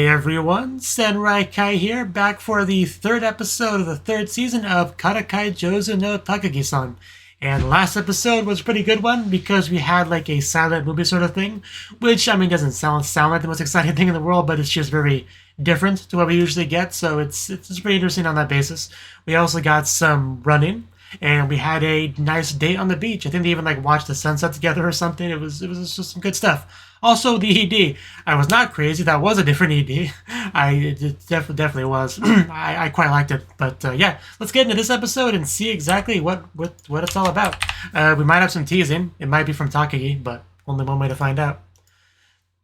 Hey everyone, Samurai Kai here, back for the third episode of the third season of Karakai Jouzu no Takagi-san. And last episode was a pretty good one because we had like a silent movie sort of thing, which, I mean, doesn't sound like the most exciting thing in the world, but it's just very different to what we usually get, so it's pretty interesting on that basis. We also got some running, and we had a nice date on the beach. I think they even like watched the sunset together or something. It was just some good stuff. Also, the ED. I was not crazy. That was a different ED. It definitely was. I quite liked it. But yeah, let's get into this episode and see exactly what it's all about. We might have some teasing. It might be from Takagi, but only one way to find out.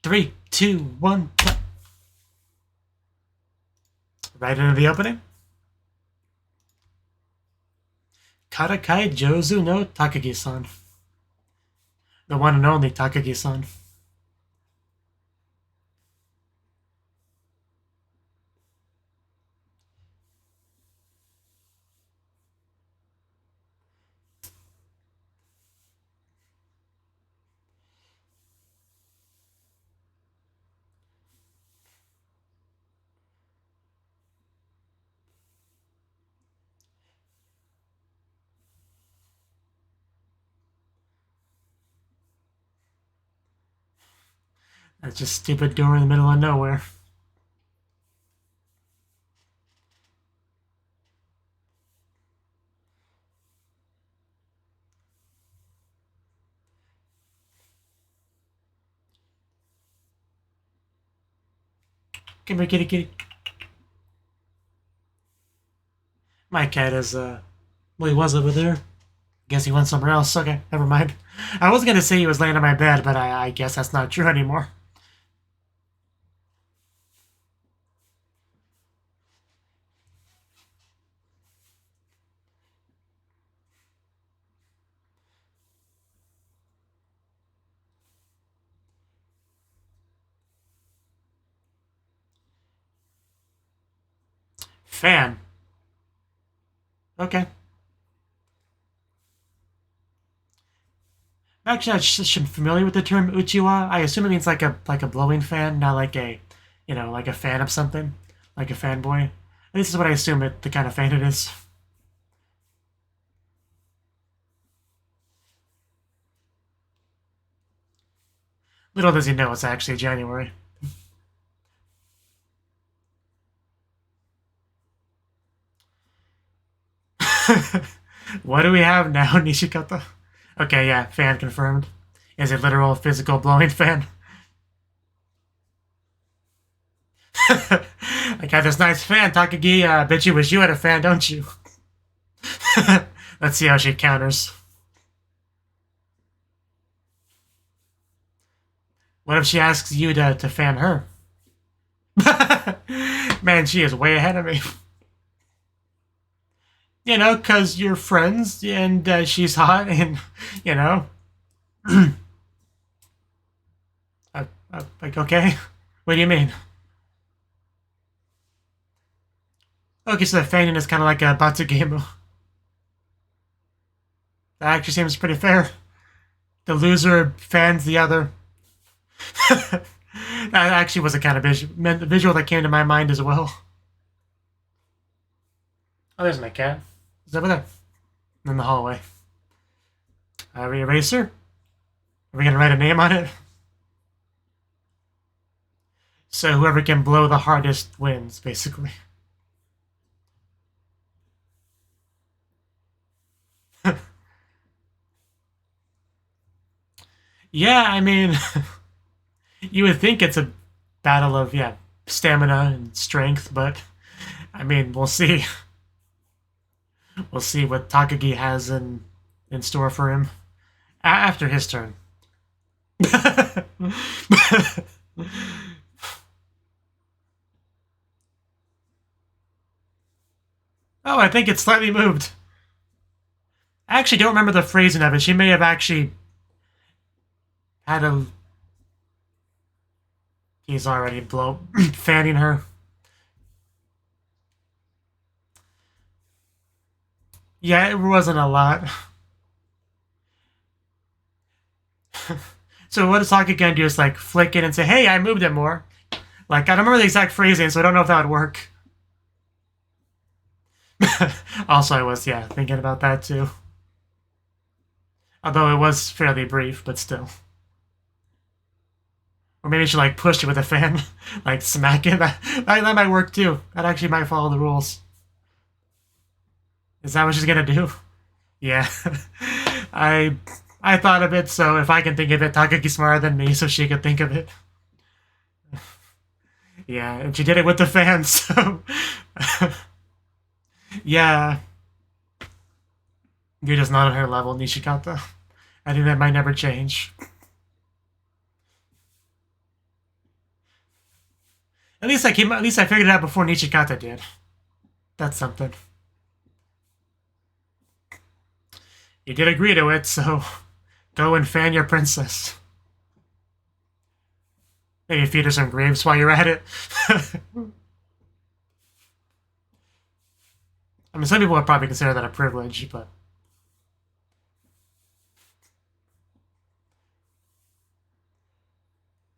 3, 2, 1. Right into the opening. Karakai Jouzu no Takagi-san. The one and only Takagi-san. That's just stupid door in the middle of nowhere. Come here, kitty, kitty. My cat is, well, he was over there. Guess he went somewhere else. Okay, never mind. I was gonna say he was laying on my bed, but I guess that's not true anymore. Fan. Okay. Actually, I'm just familiar with the term uchiwa. I assume it means like a blowing fan, not like a, like a fan of something, like a fanboy. This is what I assume the kind of fan it is. Little does he know it's actually January. What do we have now, Nishikata? Okay, yeah, fan confirmed. Is a literal physical blowing fan. I got this nice fan, Takagi. Bet you wish you had a fan, don't you? Let's see how she counters. What if she asks you to fan her? Man, she is way ahead of me. Because you're friends and she's hot and, like, okay. What do you mean? Okay, so the fanning is kind of like a Batsugemu. That actually seems pretty fair. The loser fans the other. That actually was a kind of visual that came to my mind as well. Oh, there's my cat. It's over there. In the hallway. Eraser? Are we gonna write a name on it? So whoever can blow the hardest wins, basically. Yeah, I mean, you would think it's a battle of, yeah, stamina and strength, but, I mean, we'll see. We'll see what Takagi has in store for him after his turn. Oh, I think it's slightly moved. I actually don't remember the phrasing of it. She may have actually had a... He's already fanning her. Yeah, it wasn't a lot. So what does Takagi gonna do is like flick it and say, hey, I moved it more. Like, I don't remember the exact phrasing, so I don't know if that would work. Also, I was, yeah, thinking about that too. Although it was fairly brief, but still. Or maybe you should, like, push it with a fan. Like, smack it. That might work too. That actually might follow the rules. Is that what she's gonna do? Yeah. I thought of it, so if I can think of it, Takagi's smarter than me, so she could think of it. Yeah, and she did it with the fans, so... Yeah. You're just not on her level, Nishikata. I think that might never change. At least I figured it out before Nishikata did. That's something. You did agree to it, so go and fan your princess. Maybe feed her some grapes while you're at it. I mean, some people would probably consider that a privilege, but...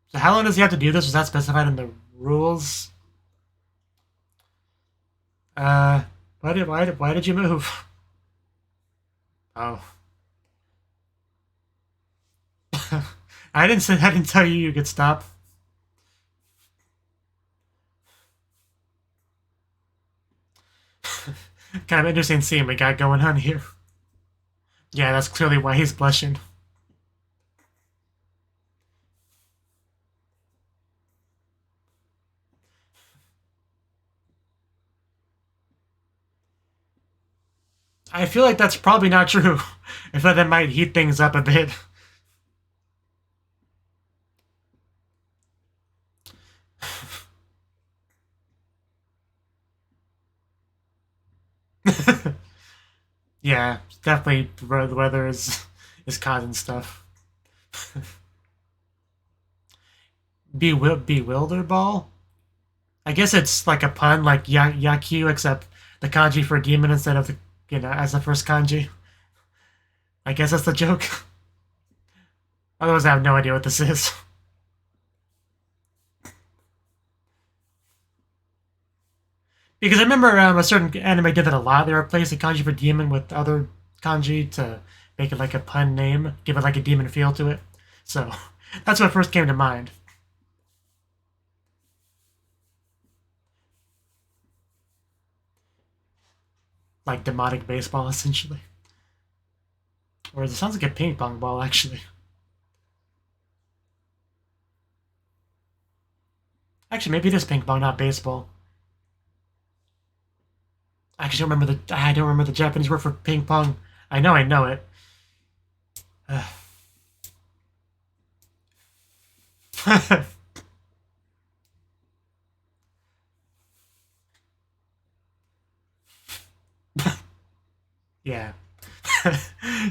So how long does he have to do this? Was that specified in the rules? Why did you move? Oh. I didn't tell you you could stop. Kind of interesting seeing we got going on here. Yeah, that's clearly why he's blushing. I feel like that's probably not true. I feel like that might heat things up a bit. Yeah, definitely the weather is causing stuff. Bewilder ball? I guess it's like a pun, like Yakyu, except the kanji for demon instead of the, as the first kanji. I guess that's the joke. Otherwise, I have no idea what this is. Because I remember a certain anime did that a lot. They replaced the kanji for demon with other kanji to make it like a pun name, give it like a demon feel to it. So that's what first came to mind. Like demonic baseball, essentially. Or it sounds like a ping pong ball, actually. Actually, maybe it is ping pong, not baseball. I don't remember the Japanese word for ping pong. I know it. Yeah.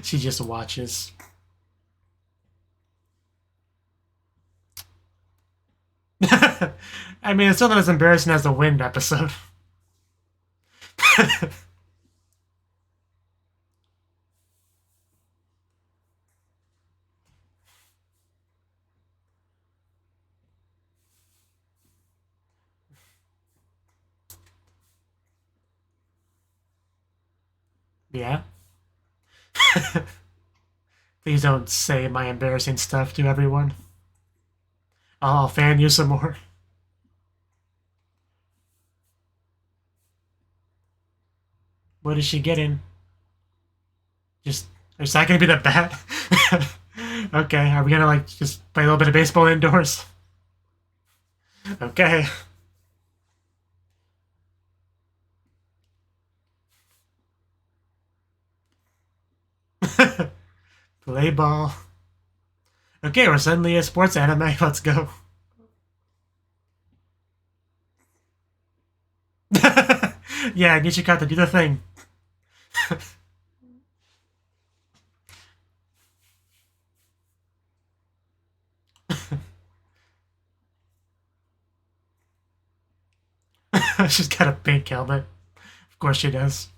She just watches. I mean, it's still not as embarrassing as the wind episode. Yeah. Please don't say my embarrassing stuff to everyone. I'll fan you some more. What is she getting? Is that gonna be the bat? Okay, are we gonna like just play a little bit of baseball indoors? Okay. Play ball. Okay, we're suddenly a sports anime. Let's go. Yeah, Nishikata, do the thing. She's got a pink helmet. Of course she does.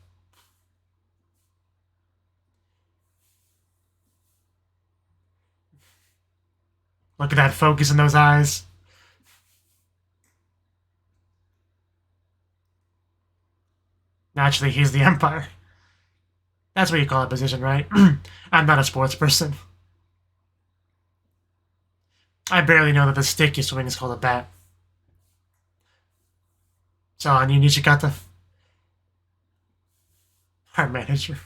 Look at that focus in those eyes. Naturally, he's the Empire. That's what you call a position, right? I'm not a sports person. I barely know that the stick you swing is called a bat. So, on you, Nishikata. Our manager.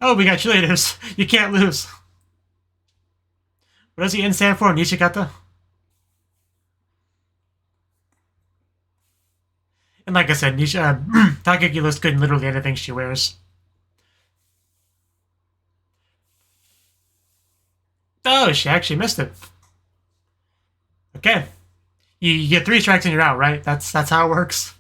Oh, we got cheerleaders. You can't lose. What does the N stand for, Nishikata? And like I said, Takagi looks good in literally anything she wears. Oh, she actually missed it. Okay. You get 3 strikes and you're out, right? That's how it works.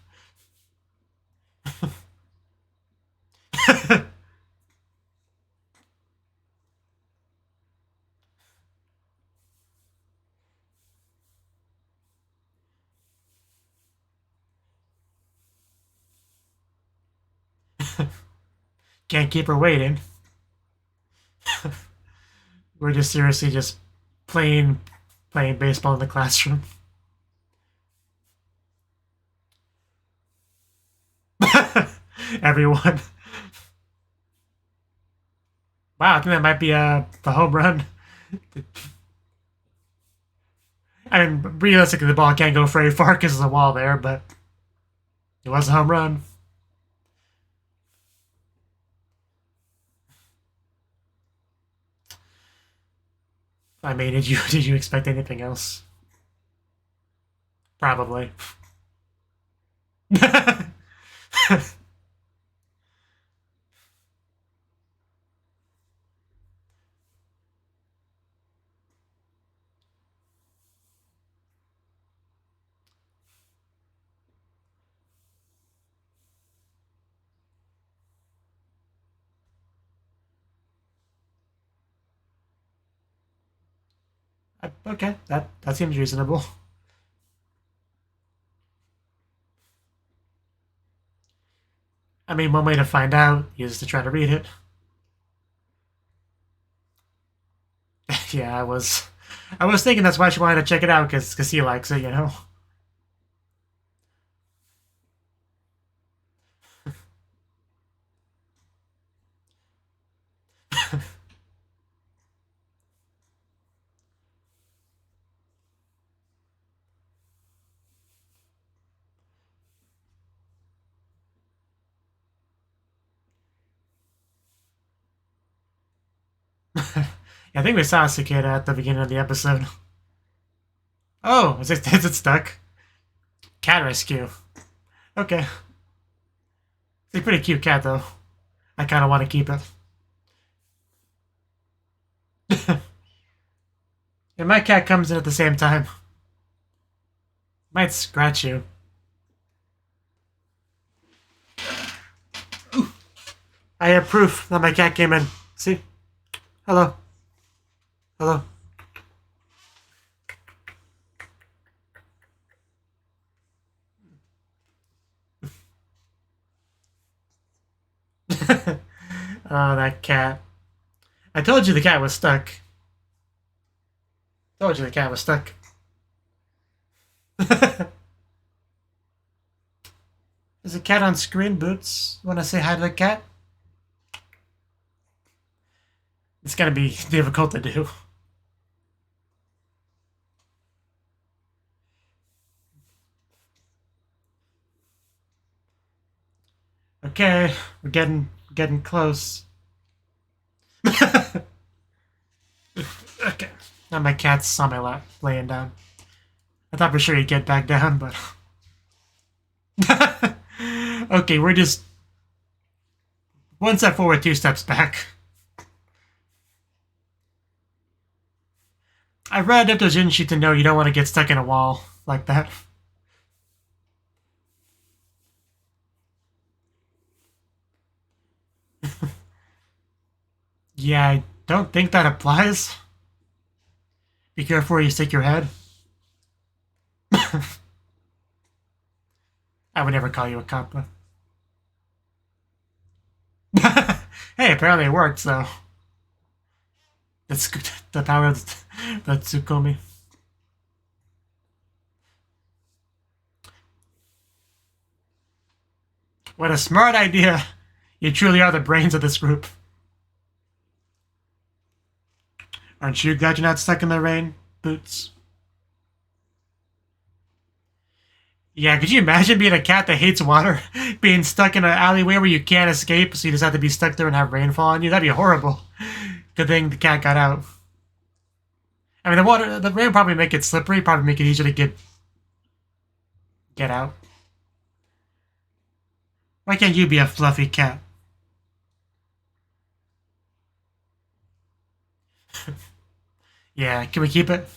Can't keep her waiting. We're just seriously just playing baseball in the classroom. Everyone. Wow, I think that might be the home run. I mean, realistically, the ball can't go very far because there's a wall there, but it was a home run. I mean, did you expect anything else? Probably. Okay, that seems reasonable. I mean, one way to find out is to try to read it. Yeah, I was thinking that's why she wanted to check it out, because he likes it, you know? I think we saw a cicada at the beginning of the episode. Oh, is it stuck? Cat rescue. Okay. It's a pretty cute cat, though. I kind of want to keep it. And my cat comes in at the same time. Might scratch you. I have proof that my cat came in. See? Hello. Hello. Oh, that cat. I told you the cat was stuck. Told you the cat was stuck. There's a cat on screen, Boots. You want to say hi to the cat? It's gonna be difficult to do. Okay, we're getting close. Okay. Now my cat's on my lap, laying down. I thought for sure he'd get back down, but... Okay, we're just... 1 step forward, 2 steps back. I read Adepto Jinshi to know you don't want to get stuck in a wall like that. Yeah, I don't think that applies. Be careful where you stick your head. I would never call you a kappa. Hey, apparently it worked, so... That's good. The power of the Tsukomi. What a smart idea. You truly are the brains of this group. Aren't you glad you're not stuck in the rain, Boots? Yeah, could you imagine being a cat that hates water? Being stuck in an alleyway where you can't escape, so you just have to be stuck there and have rainfall on you? That'd be horrible. Good thing the cat got out. I mean, the rain probably make it slippery, probably make it easier to get out. Why can't you be a fluffy cat? Yeah, can we keep it?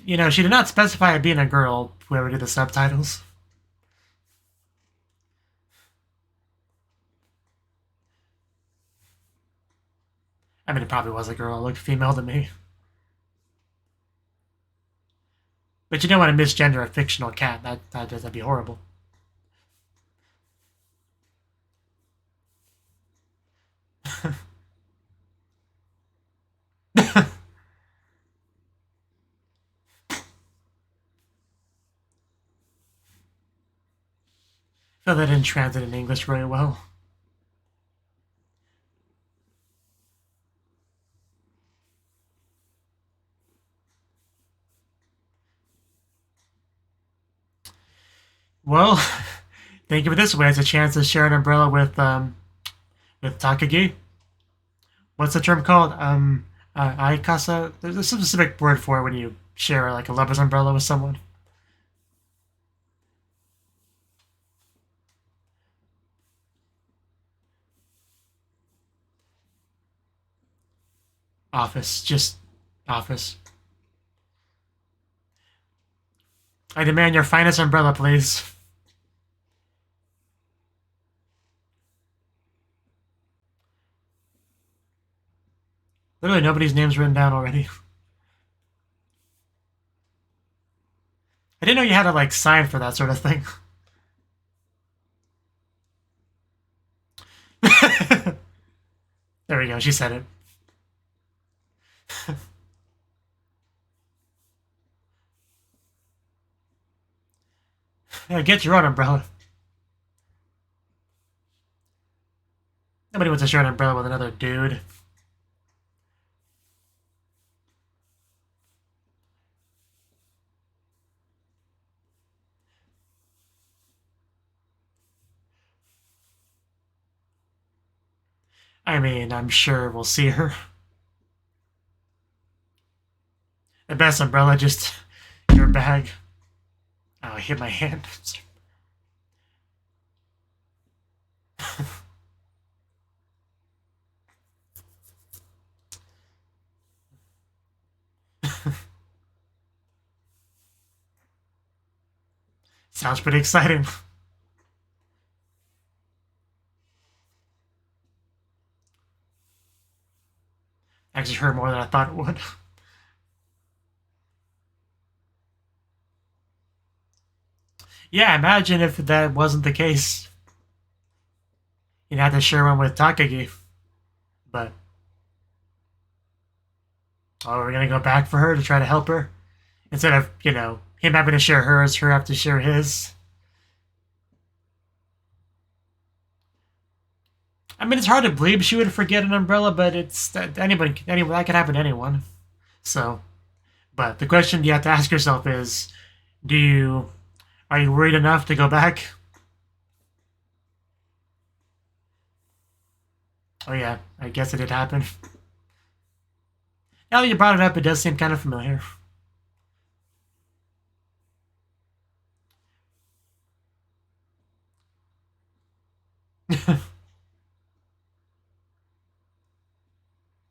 You know, she did not specify it being a girl, whoever did the subtitles. I mean, it probably was a girl. It looked female to me. But you don't want to misgender a fictional cat. That'd be horrible. Feel that didn't translate in English very well. Well, thank you for this way. It's a chance to share an umbrella with Takagi. What's the term called? Aikasa? There's a specific word for it when you share like a lover's umbrella with someone. Office. Just office. I demand your finest umbrella, please. Literally nobody's name's written down already. I didn't know you had to like sign for that sort of thing. There we go, she said it. Yeah, get your own umbrella. Nobody wants to share an umbrella with another dude. I mean, I'm sure we'll see her. The best umbrella, just your bag. Oh, I hit my hand. Sounds pretty exciting. Actually hurt more than I thought it would. Yeah, imagine if that wasn't the case. You'd have to share one with Takagi. But... oh, we're gonna go back for her to try to help her? Instead of, you know, him having to share hers, her have to share his. I mean, it's hard to believe she would forget an umbrella, but it's that that could happen to anyone. So, but the question you have to ask yourself is, are you worried enough to go back? Oh yeah, I guess it did happen. Now that you brought it up, it does seem kind of familiar.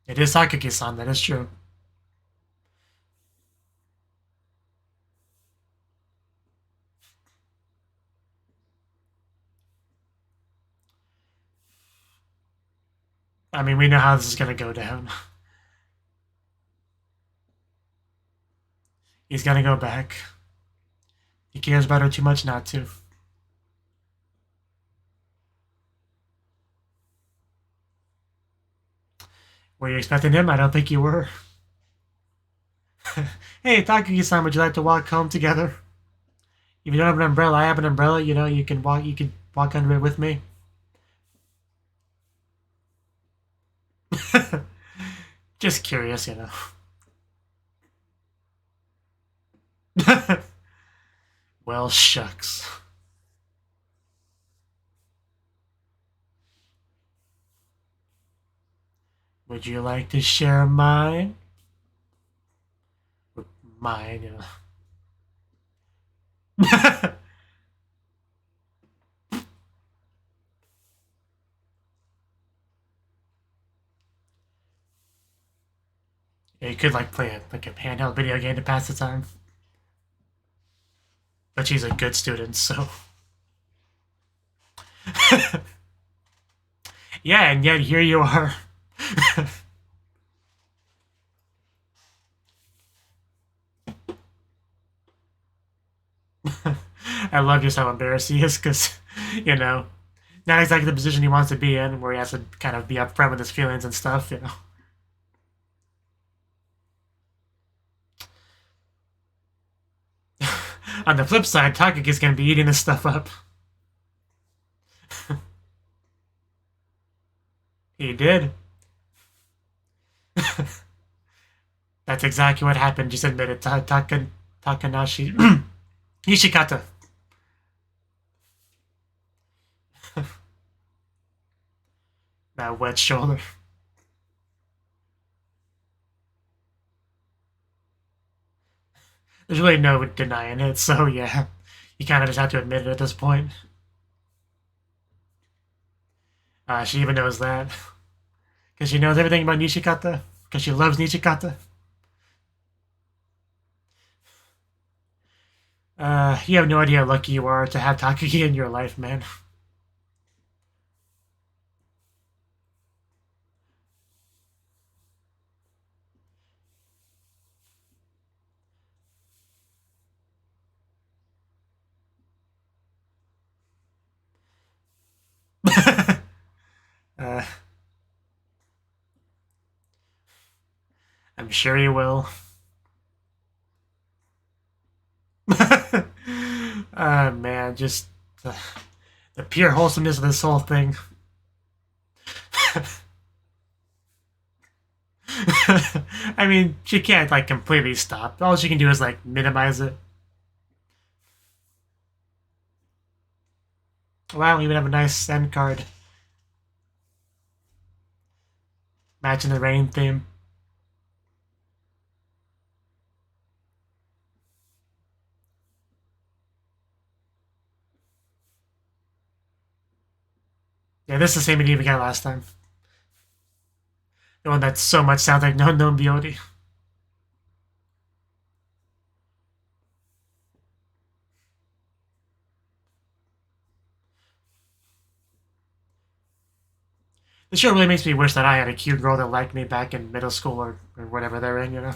It is Takagi-san, that is true. I mean, we know how this is going to go down. He's going to go back. He cares about her too much not to. Were you expecting him? I don't think you were. Hey, Takagi-san, would you like to walk home together? If you don't have an umbrella, I have an umbrella. You know, you can walk under it with me. Just curious, you know. Well, shucks. Would you like to share mine? Mine, you know. Yeah, you could like play a handheld video game to pass the time. But she's a good student, so. Yeah, and yet here you are. I love just how embarrassed he is, because, you know, not exactly the position he wants to be in, where he has to kind of be upfront with his feelings and stuff, you know. On the flip side, Takagi's going to be eating this stuff up. He did. That's exactly what happened. Just admitted. Takanashi. Nishikata. That wet shoulder. There's really no denying it, so yeah. You kind of just have to admit it at this point. She even knows that. Because she knows everything about Nishikata. Because she loves Nishikata. You have no idea how lucky you are to have Takagi in your life, man. I'm sure you will. Man, just the pure wholesomeness of this whole thing. I mean, she can't like completely stop. All she can do is like minimize it. Wow, we even have a nice end card. Matching the rain theme. Yeah, this is the same idea we got last time. The one that so much sounds like no known beauty. The show really makes me wish that I had a cute girl that liked me back in middle school or whatever they're in, you know?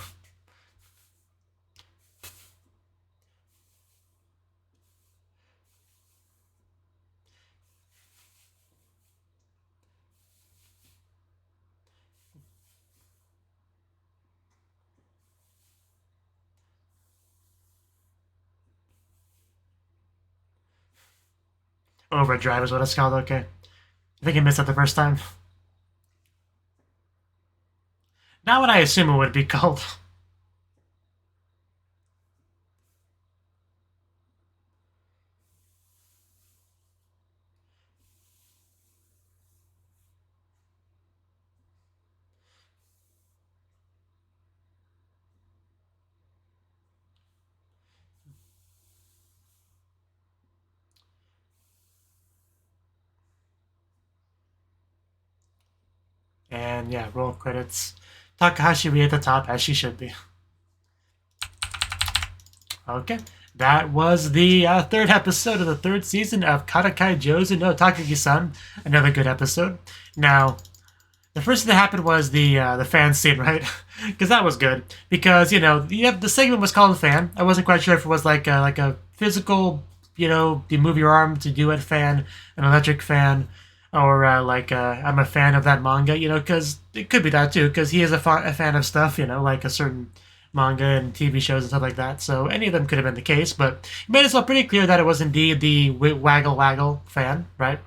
Overdrive is what it's called, okay. I think I missed that the first time. Not what I assume it would be called. And yeah, roll credits. Takahashi be at the top, as she should be. Okay, that was the third episode of the third season of Karakai Jouzu no Takagi-san. Another good episode. Now, the first thing that happened was the fan scene, right? Because that was good. Because, you know, the segment was called Fan. I wasn't quite sure if it was like a physical, you know, you move your arm to do it fan, an electric fan, or I'm a fan of that manga, you know, because it could be that too, because he is a fan of stuff, you know, like a certain manga and TV shows and stuff like that. So any of them could have been the case, but it made itself pretty clear that it was indeed the Waggle Waggle fan, right?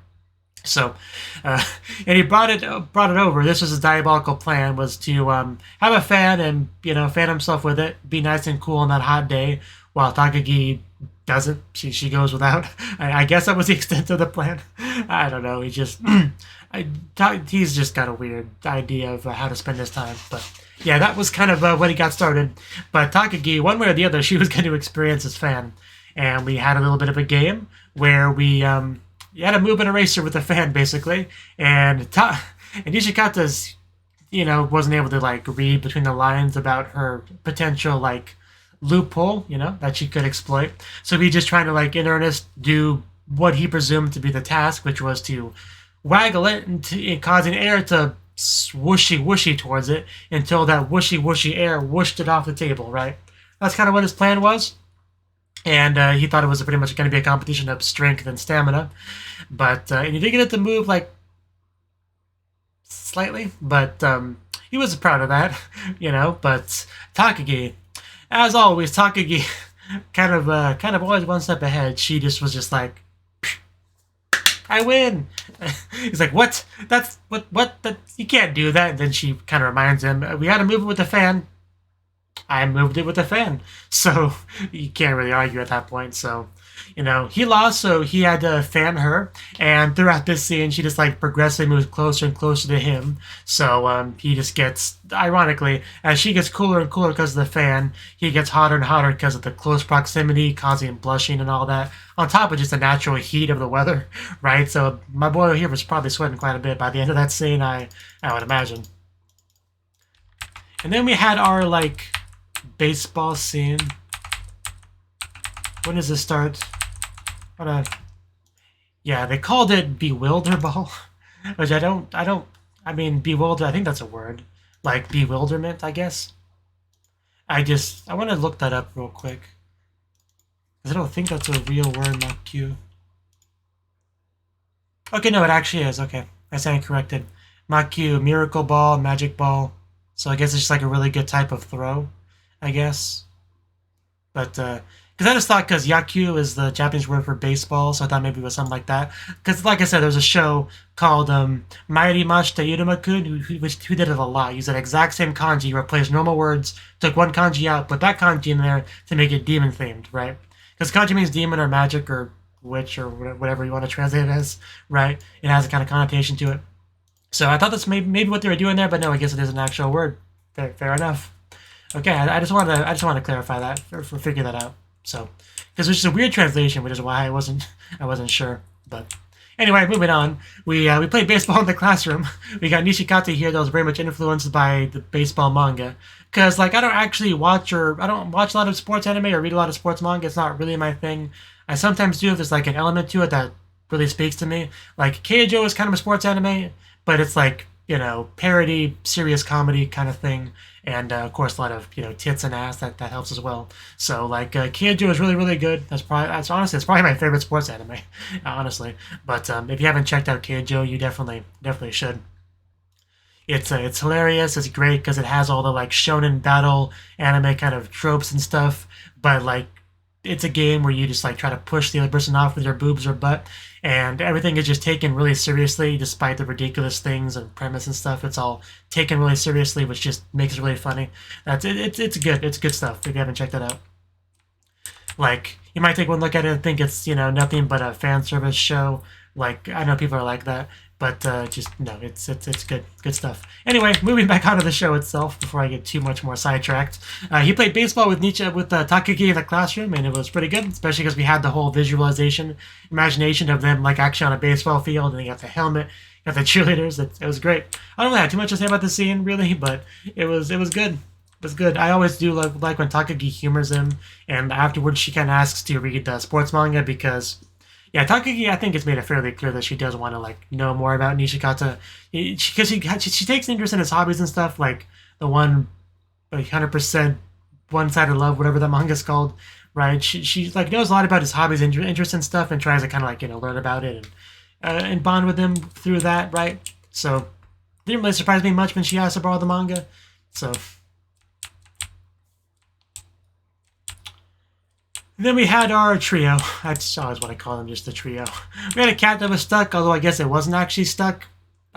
So, and he brought it over. This was his diabolical plan, was to have a fan and, fan himself with it, be nice and cool on that hot day, while Takagi doesn't. She goes without. I guess that was the extent of the plan. I don't know. He just, he's just got a weird idea of how to spend his time. But yeah, that was kind of when he got started. But Takagi, one way or the other, she was going to experience his fan, and we had a little bit of a game where we you had a movement eraser with the fan, basically, and Nishikata's, wasn't able to, read between the lines about her potential, loophole, that she could exploit. So he just trying to, in earnest, do what he presumed to be the task, which was to waggle it, and causing air to whooshy towards it, until that whooshy air whooshed it off the table, right? That's kind of what his plan was. And he thought it was pretty much going to be a competition of strength and stamina. But, and he did get it to move, slightly. But he was proud of that, But Takagi, as always, Takagi kind of always one step ahead. She just was just like, I win. He's like, what? That's, what? That, you can't do that. And then she kind of reminds him, we had to move it with the fan. I moved it with a fan. So you can't really argue at that point. So, he lost, so he had to fan her. And throughout this scene, she just progressively moves closer and closer to him. So he just gets, ironically, as she gets cooler and cooler because of the fan, he gets hotter and hotter because of the close proximity, causing blushing and all that. On top of just the natural heat of the weather, right? So my boy here was probably sweating quite a bit by the end of that scene, I would imagine. And then we had our, baseball scene. When does this start? Yeah, they called it Bewilder Ball, which I mean, bewilder, I think that's a word. Bewilderment, I guess. I want to look that up real quick. Because I don't think that's a real word, not Q. Okay, no, it actually is. Okay, I stand corrected. Makyu, Miracle Ball, Magic Ball. So I guess it's just a really good type of throw, I guess. But, because I just thought, because Yakyu is the Japanese word for baseball, so I thought maybe it was something like that. Because, like I said, there's a show called MyAnimeLIst Iruma-kun, who did it a lot. Used that exact same kanji, replaced normal words, took one kanji out, put that kanji in there to make it demon-themed, right? Because kanji means demon or magic or witch or whatever you want to translate it as, right? It has a kind of connotation to it. So I thought that's maybe what they were doing there, but no, I guess it is an actual word. Fair enough. Okay, I just wanted to clarify that or figure that out. So, because it's just a weird translation, which is why I wasn't sure. But anyway, moving on. We played baseball in the classroom. We got Nishikata here that was very much influenced by the baseball manga. Because I don't watch a lot of sports anime or read a lot of sports manga. It's not really my thing. I sometimes do if there's an element to it that really speaks to me. Keijo is kind of a sports anime, but it's parody, serious comedy kind of thing. And, of course, a lot of, tits and ass, that helps as well. So, Keijo is really, really good. That's honestly, it's probably my favorite sports anime, honestly. But if you haven't checked out Keijo, you definitely should. It's hilarious. It's great because it has all the, shonen battle anime kind of tropes and stuff. But, it's a game where you just, try to push the other person off with your boobs or butt. And everything is just taken really seriously, despite the ridiculous things and premise and stuff. It's all taken really seriously, which just makes it really funny. It's good stuff if you haven't checked that out. You might take one look at it and think it's, nothing but a fan service show. I know people are like that, but no, it's good stuff. Anyway, moving back onto the show itself before I get too much more sidetracked. He played baseball with Takagi in the classroom, and it was pretty good, especially because we had the whole imagination of them actually on a baseball field, and you got the helmet, you got the cheerleaders. It was great. I don't really have too much to say about the scene really, but it was good. It was good. I always do like when Takagi humors him, and afterwards she kind of asks to read the sports manga because. Yeah, Takagi, I think it's made it fairly clear that she does want to, know more about Nishikata. Because she takes interest in his hobbies and stuff, the one 100% one-sided love, whatever the manga's called, right? She knows a lot about his hobbies and interests and stuff and tries to kind of, learn about it and bond with him through that, right? So, it didn't really surprise me much when she asked to borrow the manga. So, And then we had our trio. That's always what I call them, just a trio. We had a cat that was stuck, although I guess it wasn't actually stuck.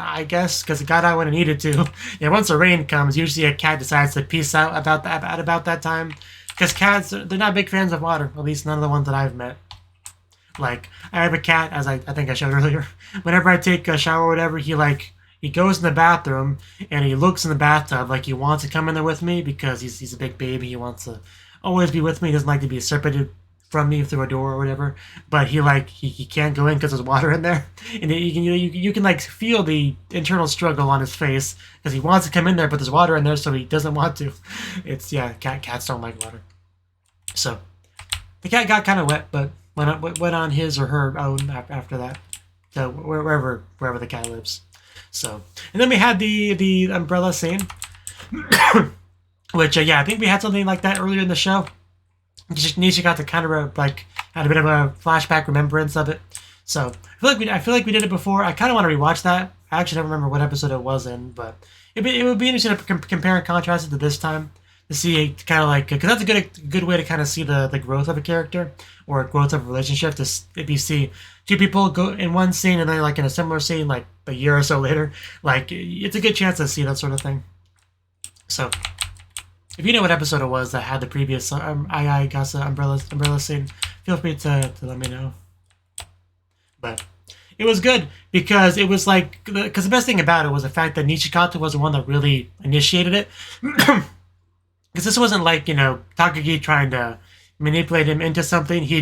I guess, because it got out when it needed to. Yeah, once the rain comes, usually a cat decides to peace out about that time. Because cats, they're not big fans of water. At least none of the ones that I've met. Like, I have a cat, as I think I showed earlier. Whenever I take a shower or whatever, he goes in the bathroom, and he looks in the bathtub like he wants to come in there with me, because he's a big baby. He wants to always be with me. He doesn't like to be separated from me through a door or whatever, but he can't go in because there's water in there, and you can like feel the internal struggle on his face because he wants to come in there, but there's water in there, so he doesn't want to. It's cats don't like water. So the cat got kind of wet, but went on his or her own after that, to wherever the cat lives. So, and then we had the umbrella scene, which I think we had something like that earlier in the show. Nisha got to kind of had a bit of a flashback remembrance of it. So I feel like we did it before. I kind of want to rewatch that. I actually don't remember what episode it was in, but it would be interesting to compare and contrast it to this time to see kind of like, because that's a good way to kind of see the growth of a character or growth of a relationship. If you see two people go in one scene and then like in a similar scene like a year or so later, like it's a good chance to see that sort of thing. So, if you know what episode it was that had the previous umbrella scene, feel free to let me know. But it was good because it was like, because the best thing about it was the fact that Nishikata was the one that really initiated it. Because this wasn't like, Takagi trying to manipulate him into something. He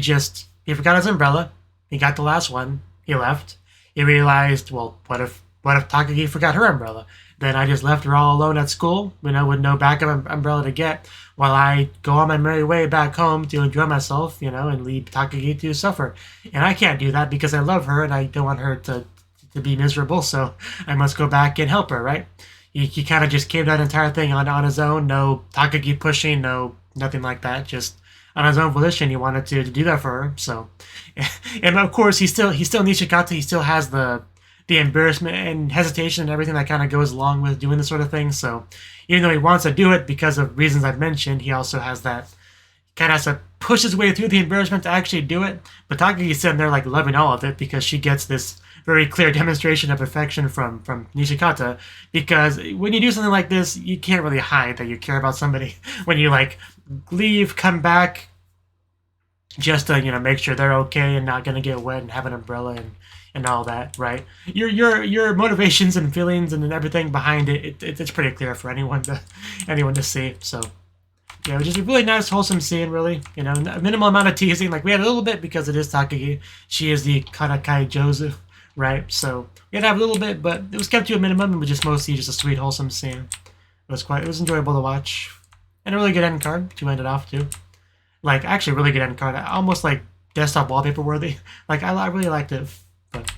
forgot his umbrella. He got the last one. He left. He realized, well, what if Takagi forgot her umbrella? Then I just left her all alone at school, with no backup umbrella to get, while I go on my merry way back home to enjoy myself, and leave Takagi to suffer. And I can't do that because I love her and I don't want her to be miserable, so I must go back and help her, right? He kind of just came that entire thing on his own, no Takagi pushing, nothing like that, just on his own volition. He wanted to do that for her, so. And of course, he's still Nishikata, he still has the embarrassment and hesitation and everything that kind of goes along with doing this sort of thing. So even though he wants to do it because of reasons I've mentioned, he also has that, kind of has to push his way through the embarrassment to actually do it. But Takagi's sitting there like loving all of it because she gets this very clear demonstration of affection from Nishikata. Because when you do something like this, you can't really hide that you care about somebody. When you like leave, come back, just to make sure they're okay and not gonna get wet and have an umbrella and all that, right? Your motivations and feelings and everything behind it's pretty clear for anyone to see. So yeah, just a really nice, wholesome scene, really. A minimal amount of teasing. Like we had a little bit because it is Takagi. She is the Karakai Jouzu, right? So we had to have a little bit, but it was kept to a minimum and was just mostly just a sweet, wholesome scene. It was enjoyable to watch. And a really good end card to end it off too. Like actually really good end card. Almost like desktop wallpaper worthy. Like I really liked it. But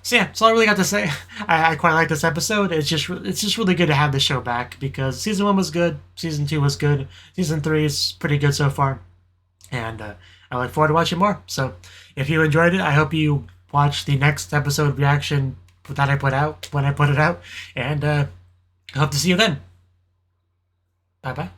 so yeah, that's all I really got to say. I quite like this episode. It's just really good to have the show back because season 1 was good, season 2 was good, season 3 is pretty good so far, and I look forward to watching more. So if you enjoyed it, I hope you watch the next episode reaction that I put out when I put it out, and I hope to see you then. Bye bye.